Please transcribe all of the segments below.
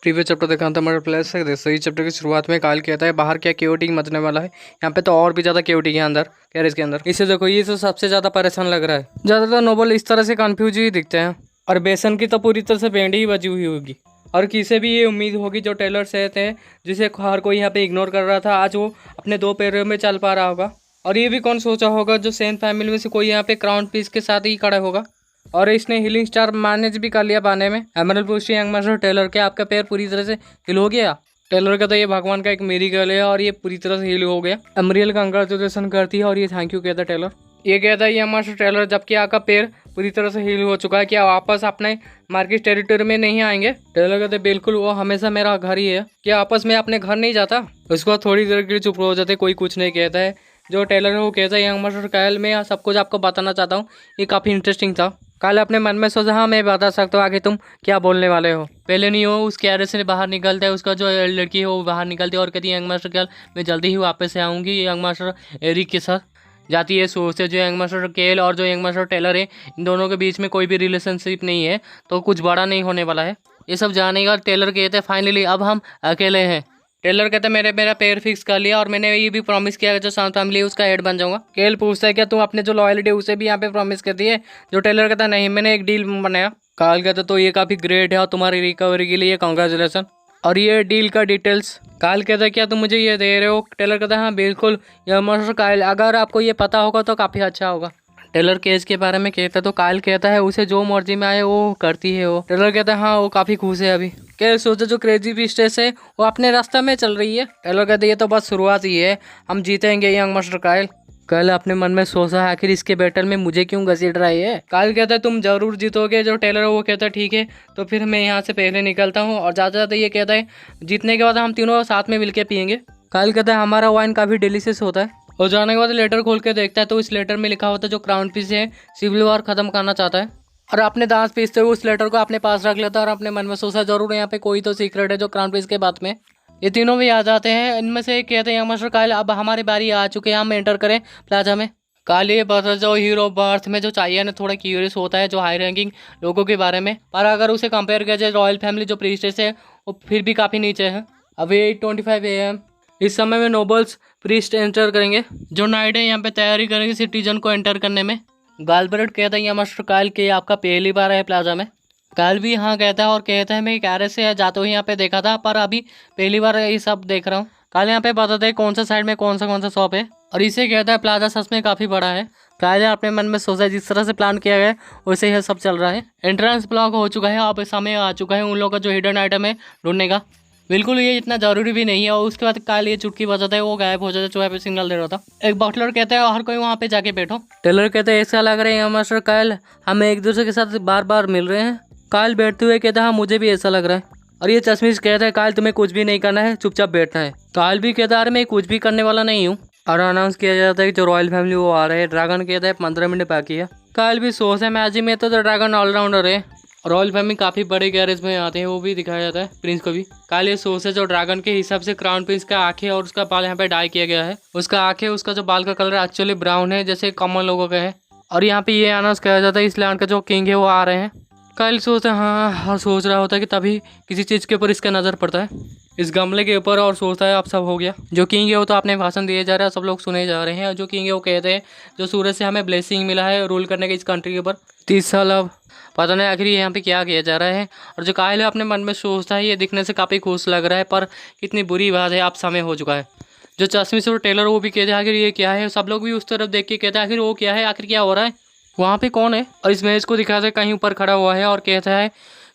Previous chapter देखा था हमारे प्लेस से सही चैप्टर की शुरुआत में काल कहता है बाहर क्या केओटिक मचने वाला है। यहाँ पे तो और भी ज्यादा केओटिक है अंदर गैरेज के अंदर। इसे देखो ये तो सबसे ज्यादा परेशान लग रहा है। ज्यादातर नोबल इस तरह से कंफ्यूज ही दिखते हैं और बेसन की तो पूरी तरह से बैंड ही बजी हुई होगी। और किसे भी ये उम्मीद होगी जो टेलर से थे जिसे हर कोई यहाँ पे इग्नोर कर रहा था, आज वो अपने दो पैरों में चल पा रहा होगा। और ये भी कौन सोचा होगा जो सेन फैमिली में से कोई यहाँ पे क्राउन पीस के साथ ही खड़ा होगा। और इसने हीलिंग स्टार मैनेज भी कर लिया पाने में। एमरल्ड पूछती यंग मास्टर टेलर के आपका पैर पूरी तरह से हील हो गया। टेलर का तो ये भगवान का एक मिरेकल है और ये पूरी तरह से हील हो गया। एमरियल कंग्रेचुलेशन करती है और ये थैंक यू कहता है टेलर। ये कहता है यंग मास्टर टेलर जबकि आपका पैर पूरी तरह से हील हो चुका है, क्या वापस अपने मार्केट टेरिटरी में नहीं आएंगे। टेलर कहते बिल्कुल, वो हमेशा मेरा घर ही है, क्या आपस में अपने घर नहीं जाता। उसको थोड़ी देर के लिए चुप हो जाते, कोई कुछ नहीं कहता है। जो टेलर है वो कहता है यंग मास्टर कायल मैं सब कुछ आपको बताना चाहता हूँ, ये काफ़ी इंटरेस्टिंग था। काल अपने मन में सोचा हाँ मैं बता सकता हूँ आगे तुम क्या बोलने वाले हो। पहले नहीं हो उस कैरेज से बाहर निकलता है, उसका जो लड़की है वो बाहर निकलती है और कहती है यंग मास्टर केल मैं जल्दी ही वापस से आऊँगी। यंग मास्टर एरिक के साथ जाती है सोच से। जो यंग मास्टर केल और जो यंग मास्टर टेलर है इन दोनों के बीच में कोई भी रिलेशनशिप नहीं है, तो कुछ बड़ा नहीं होने वाला है। ये सब जाने का टेलर कहते हैं फाइनली अब हम अकेले हैं। टेलर कहता है मेरा पैर फिक्स कर लिया और मैंने ये भी प्रॉमिस किया कि जो सान फैमिली है उसका हेड बन जाऊंगा। केल पूछता है क्या तू अपने जो लॉयल्टी है उसे भी यहाँ पे प्रॉमिस करती है। जो टेलर कहता है नहीं मैंने एक डील बनाया। काल कहता तो ये काफ़ी ग्रेट है और तुम्हारी रिकवरी के लिए कॉन्ग्रेचुलेसन। और ये डील का डिटेल्स काल कहता है क्या तुम मुझे ये दे रहे हो। टेलर कहता है हाँ बिल्कुल यह मास्टर कायल अगर आपको ये पता होगा तो काफ़ी अच्छा होगा। टेलर केस के बारे में कहता है तो कायल कहता है उसे जो मर्जी में आए वो करती है वो। टेलर कहता है हाँ वो काफ़ी खुश है अभी। केल सोचा जो क्रेजी पिस्टेस है वो अपने रास्ते में चल रही है। टेलर कहते ये तो बस शुरुआत ही है, हम जीतेंगे यंग मास्टर कायल। कायल अपने मन में सोचा आखिर इसके बैटल में मुझे क्यों घसीट रहा है। कायल कहता है तुम जरूर जीतोगे। जो टेलर है वो कहता है ठीक है तो फिर मैं यहाँ से पहले निकलता हूँ। और जाते जाते ये कहता है जीतने के बाद हम तीनों साथ में मिलकर पियेंगे। कायल कहता है हमारा वाइन काफ़ी डिलीशियस होता है। और जाने के बाद लेटर खोल के देखता है तो इस लेटर में लिखा होता है जो क्राउन पीस है सिविल वॉर खत्म करना चाहता है। और अपने दांत पीसते हुए उस लेटर को अपने पास रख लेता है और अपने मन में सोचा जरूर यहाँ पे कोई तो सीक्रेट है जो क्राउन पीस के बाद में। ये तीनों भी आ जाते हैं। इनमें से एक कहते हैं यंग मास्टर कायल अब हमारी बारी आ चुके हैं, हम एंटर करें प्लाजा में। काल ये बता जो हीरो बर्थ में जो चाहिए ना थोड़ा क्यूरियस होता है जो हाई रैंकिंग लोगों के बारे में, पर अगर उसे कंपेयर किया जाए रॉयल फैमिली जो प्रीस्टेस है वो फिर भी काफ़ी नीचे है। अभी 8:25 AM इस समय में नोबल्स प्रीस्ट एंटर करेंगे। जो नाइट है यहाँ पे तैयारी करेंगे सिटीजन को एंटर करने में। गालबर्ट कहता है यंग मास्टर कायल के आपका पहली बार है प्लाजा में। कायल भी हाँ कहता है और कहता है मैं कैरेज से जाते हुए यहाँ पे देखा था पर अभी पहली बार ये सब देख रहा हूँ। कायल यहाँ पे बताते हैं कौन सा साइड में कौन सा शॉप है और इसे कहता है प्लाजा सच में काफ़ी बड़ा है। कायल अपने मन में सोचा जिस तरह से प्लान किया गया है वैसे यह सब चल रहा है। एंट्रेंस ब्लॉक हो चुका है, अब समय आ चुका है उन लोगों का जो हिडन आइटम है ढूंढने का। बिल्कुल ये इतना जरूरी भी नहीं है। और उसके बाद कायल ये चुटकी बजाता है वो गायब हो जाता है, चूहे पे सिग्नल दे रहा था। एक बटलर कहता है हर कोई वहाँ पे जाके बैठो। टेलर कहते हैं ऐसा लग रहा है यंग मास्टर कायल हम एक दूसरे के साथ बार बार मिल रहे हैं। कायल बैठते हुए कहता है हाँ मुझे भी ऐसा लग रहा है। और ये चश्मिश कहता है कायल तुम्हें कुछ भी नहीं करना है, चुपचाप बैठना है। कायल भी कहता है अरे मैं कुछ भी करने वाला नहीं हूँ। और अनाउंस किया जाता है कि जो रॉयल फैमिली वो आ रहे हैं। ड्रैगन कहता है 15 मिनट बाकी है। कायल भी सोच है मैजिक में तो ड्रैगन ऑलराउंडर है। रॉयल फैमिली काफ़ी बड़े गैरेज में आते हैं वो भी दिखाया जाता है प्रिंस को भी। कायल ये सोच है जो ड्रैगन के हिसाब से क्राउन प्रिंस का आँखें और उसका बाल यहाँ पे डाई किया गया है। उसका आँखें उसका जो बाल का कलर है एक्चुअली ब्राउन है जैसे कॉमन लोगों का है। और यहाँ पे ये अनाउंस किया जाता है इस लैंड का जो किंग है वो आ रहे हैं। कायल सोचता है हाँ सोच रहा होता है कि तभी किसी चीज़ के ऊपर इसका नज़र पड़ता है इस गमले के ऊपर और सोचता है अब सब हो गया। जो किंग है वो तो अपने भाषण दिए जा रहे हैं, सब लोग सुने जा रहे हैं। और जो किंग है वो कहते हैं जो सूरज से हमें ब्लेसिंग मिला है रूल करने के इस कंट्री के ऊपर 30 साल, अब पता नहीं आखिर यहाँ पे क्या किया जा रहा है। और जो कायल है अपने मन में सोचता है ये दिखने से काफ़ी खुश लग रहा है पर कितनी बुरी बात है अब समय हो चुका है। जो चश्मिश और टेलर वो भी कहते हैं आखिर ये क्या है। सब लोग भी उस तरफ देख के कहते हैं आखिर वो क्या है, आखिर क्या हो रहा है, वहाँ पे कौन है। और इस मैच को दिखाते कहीं ऊपर खड़ा हुआ है और कहता है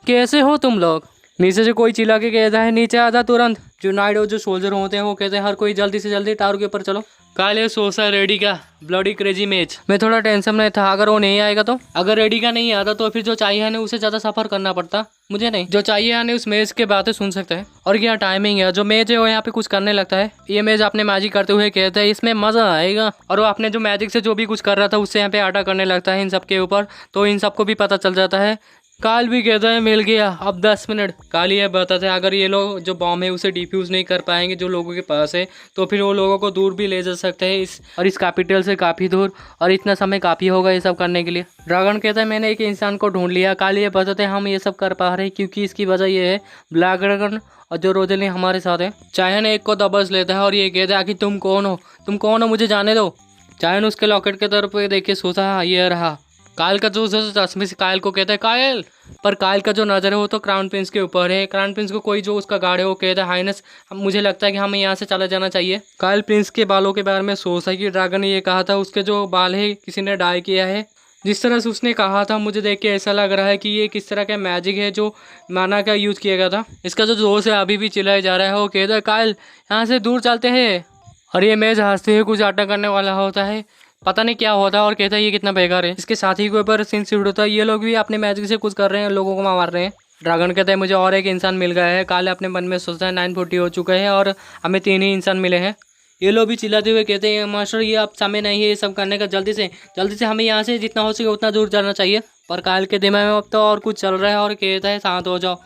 कैसे हो तुम लोग। नीचे से कोई चिल्ला के कहता है नीचे आ जा तुरंत। जो नाइट जो सोल्जर होते हैं वो कहते हैं हर कोई जल्दी से जल्दी टावर के ऊपर चलो। कायल ये सोचा रेडी का ब्लडी क्रेजी मैच मैं थोड़ा टेंशन में था अगर वो नहीं आएगा तो। अगर रेडी का नहीं आता तो फिर जो चाहिए ने उसे ज़्यादा सफ़र करना पड़ता, मुझे नहीं। जो चाहिए ने उस मैच के बातें सुन सकते हैं। और क्या टाइमिंग है, जो मैच है वो यहाँ पे कुछ करने लगता है। ये मैच अपने मैजिक करते हुए कहता है इसमें मज़ा आएगा। और वो अपने जो मैजिक से जो भी कुछ कर रहा था उससे यहाँ पे आटा करने लगता है इन सब के ऊपर। तो इन सबको भी पता चल जाता है काल भी कहता है मिल गया, अब 10 मिनट। काल ये बताता है अगर ये लोग जो बॉम्ब है उसे डिफ्यूज़ नहीं कर पाएंगे जो लोगों के पास है, तो फिर वो लोगों को दूर भी ले जा सकते हैं इस कैपिटल से काफ़ी दूर, और इतना समय काफ़ी होगा ये सब करने के लिए। ड्रैगन कहता है मैंने एक इंसान को ढूंढ लिया। काल ये बताते हैं हम ये सब कर पा रहे हैं क्योंकि इसकी वजह ये है ब्लैक ड्रैगन और जो रोजेली हमारे साथ है। चायन एक को दबस लेता है और ये कहता है कि तुम कौन हो, मुझे जाने दो। चायन उसके लॉकेट के तरफ देख के सोचा हाँ ये रहा। कायल का जो चश्मे से कायल को कहता है कायल, पर कायल का जो नज़र है वो तो क्राउन प्रिंस के ऊपर है। क्राउन प्रिंस को कोई जो उसका गार्ड है वो कहता है हाइनेस मुझे लगता है कि हमें यहाँ से चला जाना चाहिए। कायल प्रिंस के बालों के बारे में सोचता है कि ड्रैगन ने ये कहा था उसके जो बाल है किसी ने डाई किया है। जिस तरह से उसने कहा था मुझे देख के ऐसा लग रहा है कि ये किस तरह का मैजिक है जो माना का यूज़ किया गया था। इसका जो दोस्त है अभी भी चिल्लाया जा रहा है। वो कहता है कायल यहाँ से दूर चलते हैं, और ये मेज हंसते हुए कुछ अटैक करने वाला होता है, पता नहीं क्या होता है, और कहता है ये कितना बेकार है। इसके साथी के ऊपर सीन शिफ्ट होता है, ये लोग भी अपने मैजिक से कुछ कर रहे हैं, लोगों को मार रहे हैं। ड्रैगन कहता है मुझे और एक इंसान मिल गया है। काले अपने मन में सोचता है 940 हो चुका है और हमें 3 ही इंसान मिले हैं। ये लोग भी चिल्लाते हुए कहते हैं मास्टर ये अब समय नहीं है ये सब करने का, जल्दी से हमें यहाँ से जितना हो सके उतना दूर जाना चाहिए। पर काल के दिमाग में अब तो और कुछ चल रहा है और कहता है शांत हो जाओ,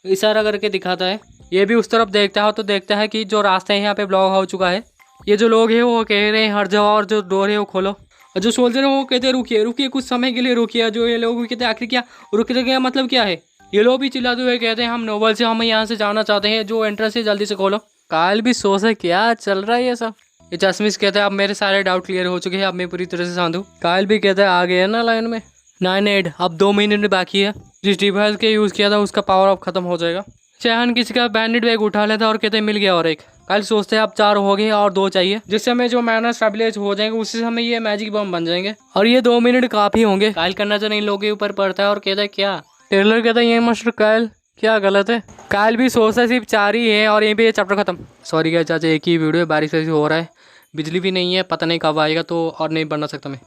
इशारा करके दिखाता है। ये भी उस तरफ देखता है तो देखता है कि जो रास्ता है यहाँ पे ब्लॉक हो चुका है। ये जो लोग हैं वो कह रहे हैं हट जाओ और जो डोर है वो खोलो, और जो सोल्जर है वो कहते हैं रुकिए कुछ समय के लिए रुकिए। जो ये लोग भी कहते हैं आखिर क्या रुकने का मतलब क्या है। ये लोग भी चिल्लाते हुए कहते हैं हम नोबल से हम यहाँ से जाना चाहते हैं, जो एंट्रेंस है जल्दी से खोलो। कायल भी सोच है क्या चल रहा है ये सब। ये चश्मिश कहता है अब मेरे सारे डाउट क्लियर हो चुके हैं, अब मैं पूरी तरह से शांत हूँ। कायल भी कहता है आ गए ना लाइन में 9-8, अब 2 मिनट बाकी है। जिस डिवाइस के यूज़ किया था उसका पावर अब खत्म हो जाएगा। चैहन किसी का बैंडेड बैग उठा लेता और कहते मिल गया और एक। कल सोचते हैं अब 4 हो गए और 2 चाहिए, जिससे हमें जो मैना स्टेबलाइज हो जाएंगे उससे हमें ये मैजिक बम बन जाएंगे, और ये 2 मिनट काफ़ी होंगे। कायल करना तो नहीं लोगों के ऊपर पड़ता है और कहता है क्या। टेलर कहता है ये मास्टर कायल क्या गलत है। कायल भी सोचता है सिर्फ 4 ही है और यहीं पे ये चैप्टर खत्म। सॉरी क्या चाचा एक ही वीडियो, बारिश ऐसी हो रहा है, बिजली भी नहीं है, पता नहीं कब आएगा तो और नहीं बना सकता मैं।